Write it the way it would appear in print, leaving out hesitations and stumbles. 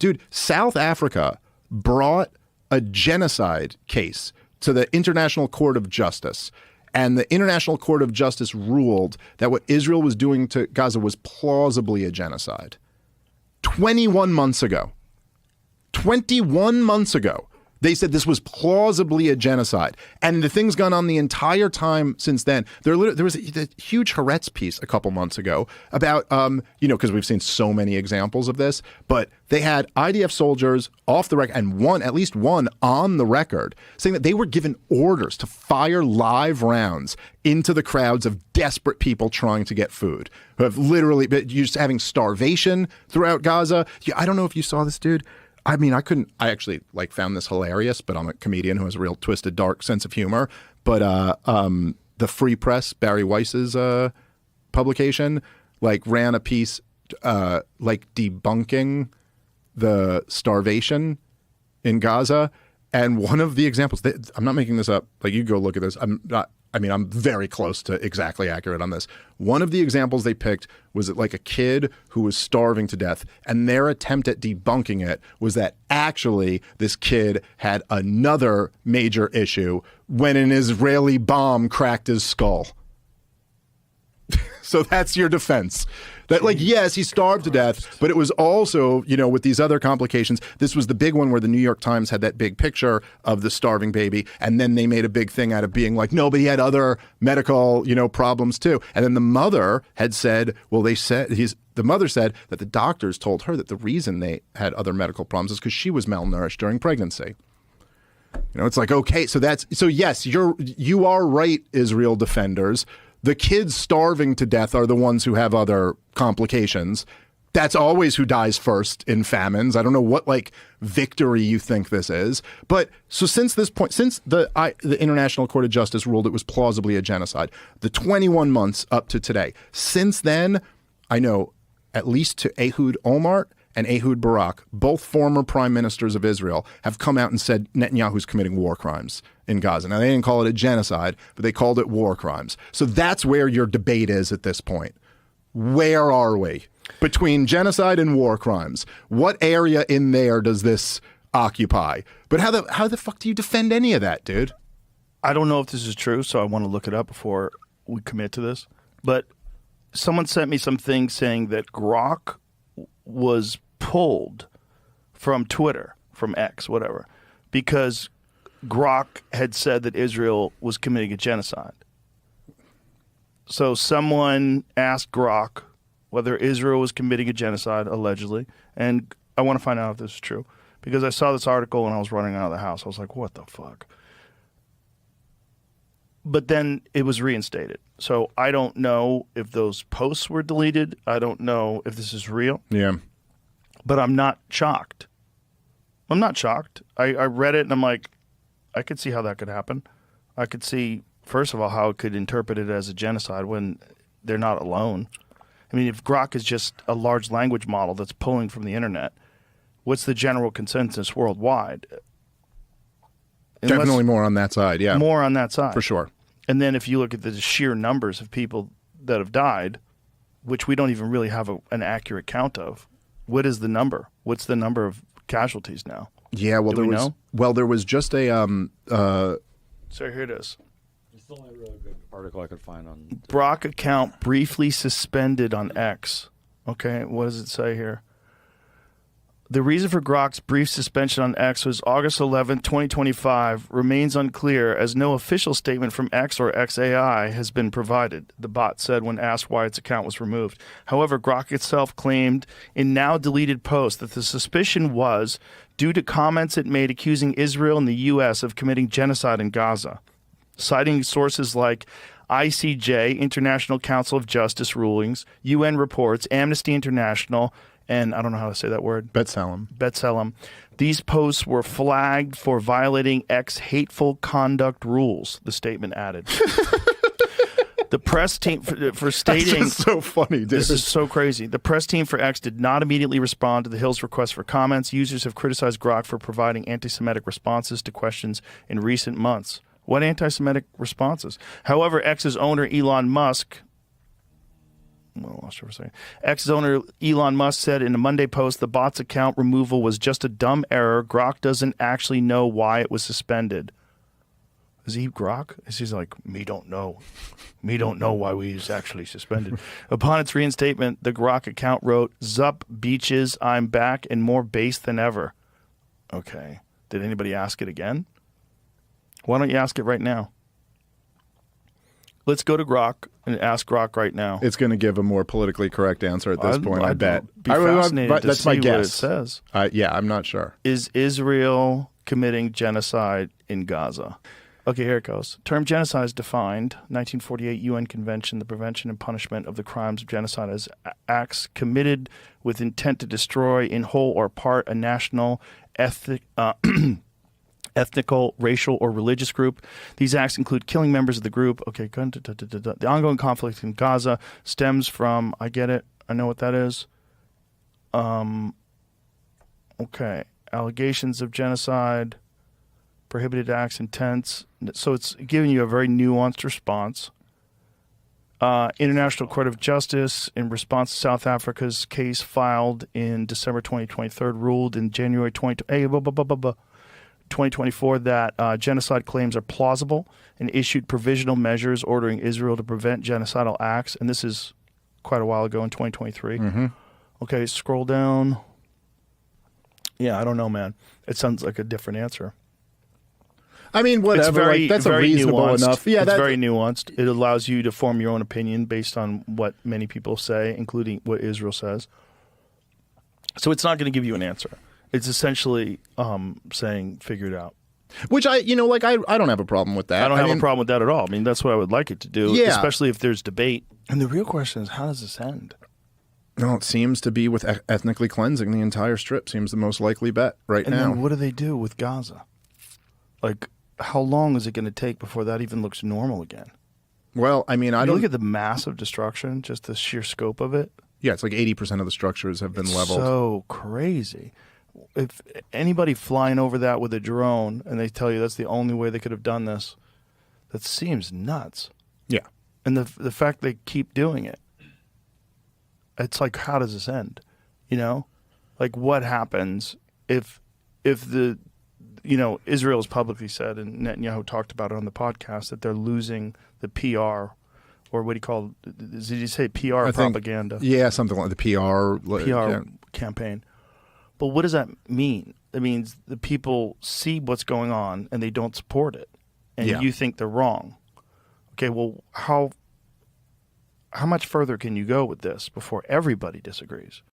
Dude, South Africa brought a genocide case to the International Court of Justice. And the International Court of Justice ruled that what Israel was doing to Gaza was plausibly a genocide. 21 months ago. 21 months ago. They said this was plausibly a genocide. And the thing's gone on the entire time since then. There was a huge Haaretz piece a couple months ago about, because we've seen so many examples of this, but they had IDF soldiers off the record, and at least one on the record, saying that they were given orders to fire live rounds into the crowds of desperate people trying to get food, who have literally been just having starvation throughout Gaza. I don't know if you saw this, dude. I mean, I actually found this hilarious, but I'm a comedian who has a real twisted, dark sense of humor. But the Free Press, Barry Weiss's publication, ran a piece debunking the starvation in Gaza. And one of the examples, I'm not making this up. You go look at this. I'm very close to exactly accurate on this. One of the examples they picked was a kid who was starving to death, and their attempt at debunking it was that actually this kid had another major issue when an Israeli bomb cracked his skull. So that's your defense. That yes, he starved to death, but it was also, with these other complications. This was the big one where the New York Times had that big picture of the starving baby. And then they made a big thing out of being no, but he had other medical, problems too. And then the mother had said, the mother said that the doctors told her that the reason they had other medical problems is because she was malnourished during pregnancy. It's okay. So yes, you are right, Israel defenders. The kids starving to death are the ones who have other complications. That's always who dies first in famines. I don't know what victory you think this is. But so since this point, since the International Court of Justice ruled it was plausibly a genocide, the 21 months up to today, since then, I know at least to Ehud Olmert and Ehud Barak, both former prime ministers of Israel, have come out and said Netanyahu's committing war crimes in Gaza. Now, they didn't call it a genocide, but they called it war crimes. So that's where your debate is at this point. Where are we? Between genocide and war crimes. What area in there does this occupy? But how the fuck do you defend any of that, dude? I don't know if this is true, so I want to look it up before we commit to this. But someone sent me some things saying that Grok was pulled from Twitter, from X, whatever, because Grok had said that Israel was committing a genocide. So someone asked Grok whether Israel was committing a genocide, allegedly, and I want to find out if this is true, because I saw this article when I was running out of the house. I was like, what the fuck? But then it was reinstated. So I don't know if those posts were deleted. I don't know if this is real. Yeah. But I'm not shocked. I'm not shocked. I read it and I'm like, I could see how that could happen. I could see, first of all, how it could interpret it as a genocide when they're not alone. I mean, if Grok is just a large language model that's pulling from the internet, what's the general consensus worldwide? Definitely more on that side, yeah. More on that side. For sure. And then if you look at the sheer numbers of people that have died, which we don't even really have an accurate count of, what is the number? What's the number of casualties now? Yeah, well, there was just a so here it is. It's the only really good article I could find on Brock account briefly suspended on X. Okay, what does it say here? The reason for Grok's brief suspension on X was August 11, 2025, remains unclear as no official statement from X or XAI has been provided, the bot said when asked why its account was removed. However, Grok itself claimed in now deleted posts that the suspicion was due to comments it made accusing Israel and the U.S. of committing genocide in Gaza, citing sources like ICJ, International Council of Justice rulings, UN reports, Amnesty International, and I don't know how to say that word. B'Tselem. These posts were flagged for violating X hateful conduct rules, the statement added. The press team for stating... That's just so funny, dude. This is so crazy. The press team for X did not immediately respond to the Hill's request for comments. Users have criticized Grok for providing anti-Semitic responses to questions in recent months. What anti-Semitic responses? However, X's owner, Elon Musk... Well, lost you for a second. Ex-owner Elon Musk said in a Monday post the bot's account removal was just a dumb error. Grok doesn't actually know why it was suspended. Is he Grok? He's like, me don't know. Me don't know why we was actually suspended. Upon its reinstatement, the Grok account wrote, Zup, beaches, I'm back and more bass than ever. Okay. Did anybody ask it again? Why don't you ask it right now? Let's go to Grok and ask Grok right now. It's going to give a more politically correct answer at this point, I bet. Be fascinated to that's see my what guess. it says. Yeah, I'm not sure. Is Israel committing genocide in Gaza? Okay, here it goes. Term genocide is defined, 1948 UN Convention, the prevention and punishment of the crimes of genocide as acts committed with intent to destroy in whole or part a national, ethnical, racial, or religious group. These acts include killing members of the group. Okay, the ongoing conflict in Gaza stems from, I get it, I know what that is. Okay, allegations of genocide, prohibited acts, intents. So it's giving you a very nuanced response. International Court of Justice, in response to South Africa's case filed in December 2023, ruled in January 2024 that genocide claims are plausible and issued provisional measures ordering Israel to prevent genocidal acts. And this is quite a while ago in 2023. Mm-hmm. Okay, scroll down. Yeah, I don't know, man. It sounds like a different answer. I mean, whatever. It's very, that's very reasonable nuanced. enough. Yeah, it's very nuanced. It allows you to form your own opinion based on what many people say, including what Israel says. So it's not going to give you an answer. It's essentially saying, figure it out. Which I don't have a problem with that. I don't have a problem with that at all. I mean, that's what I would like it to do, Yeah. especially if there's debate. And the real question is, how does this end? No, it seems to be with ethnically cleansing the entire strip. Seems the most likely bet right And now. then what do they do with Gaza? Like, how long is it going to take before that even looks normal again? Well, I mean, I don't look at the massive destruction, just the sheer scope of it. Yeah, it's like 80% of the structures have been leveled. So crazy. If anybody flying over that with a drone and they tell you that's the only way they could have done this, that seems nuts. Yeah. And the fact they keep doing it, it's like, how does this end? You know, like what happens if the, you know, Israel's publicly said, and Netanyahu talked about it on the podcast, that they're losing the PR, or what do you call it? Did you say PR propaganda? Yeah, something like the PR campaign. But what does that mean? It means the people see what's going on and they don't support it, and you think they're wrong. Okay, well, how much further can you go with this before everybody disagrees?